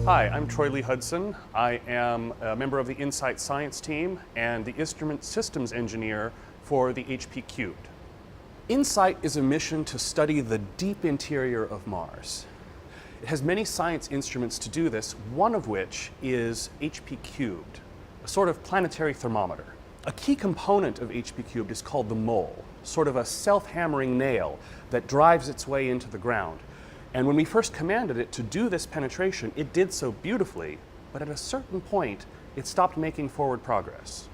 Hi, I'm Troy Hudson. I am a member of the InSight science team and the instrument systems engineer for the HP Cubed. InSight is a mission to study the deep interior of Mars. It has many science instruments to do this, one of which is HP Cubed, a sort of planetary thermometer. A key component of HP Cubed is called the mole, sort of a self-hammering nail that drives its way into the ground. And when we first commanded it to do this penetration, it did so beautifully, but at a certain point, it stopped making forward progress.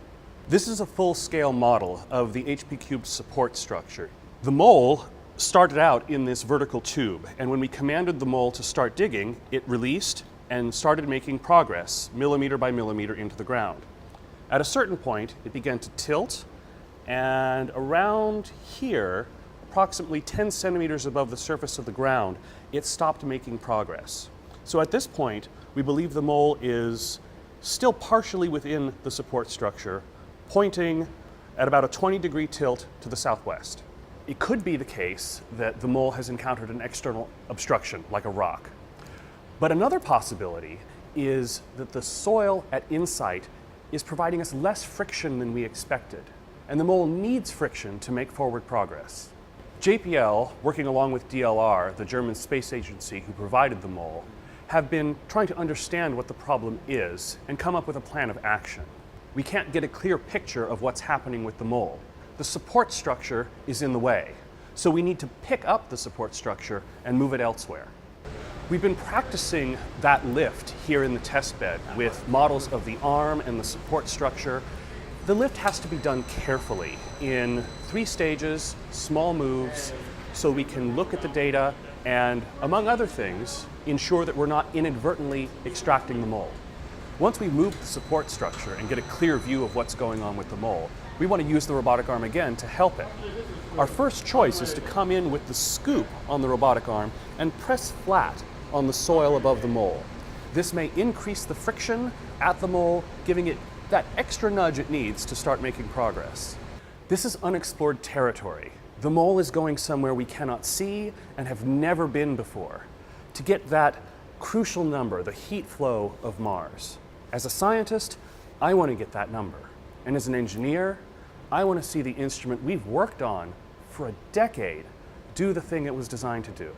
This is a full-scale model of the HP Cube support structure. The mole started out in this vertical tube, and when we commanded the mole to start digging, it released and started making progress, millimeter by millimeter, into the ground. At a certain point, it began to tilt, and around here, approximately 10 centimeters above the surface of the ground, it stopped making progress. So at this point, we believe the mole is still partially within the support structure, pointing at about a 20-degree tilt to the southwest. It could be the case that the mole has encountered an external obstruction, like a rock. But another possibility is that the soil at InSight is providing us less friction than we expected, and the mole needs friction to make forward progress. JPL, working along with DLR, the German space agency who provided the mole, have been trying to understand what the problem is and come up with a plan of action. We can't get a clear picture of what's happening with the mole. The support structure is in the way, so we need to pick up the support structure and move it elsewhere. We've been practicing that lift here in the test bed with models of the arm and the support structure. The lift has to be done carefully in 3 stages, small moves, so we can look at the data and, among other things, ensure that we're not inadvertently extracting the mole. Once we move the support structure and get a clear view of what's going on with the mole, we want to use the robotic arm again to help it. Our first choice is to come in with the scoop on the robotic arm and press flat on the soil above the mole. This may increase the friction at the mole, giving it that extra nudge it needs to start making progress. This is unexplored territory. The mole is going somewhere we cannot see and have never been before, to get that crucial number, the heat flow of Mars. As a scientist, I want to get that number. And as an engineer, I want to see the instrument we've worked on for a decade do the thing it was designed to do.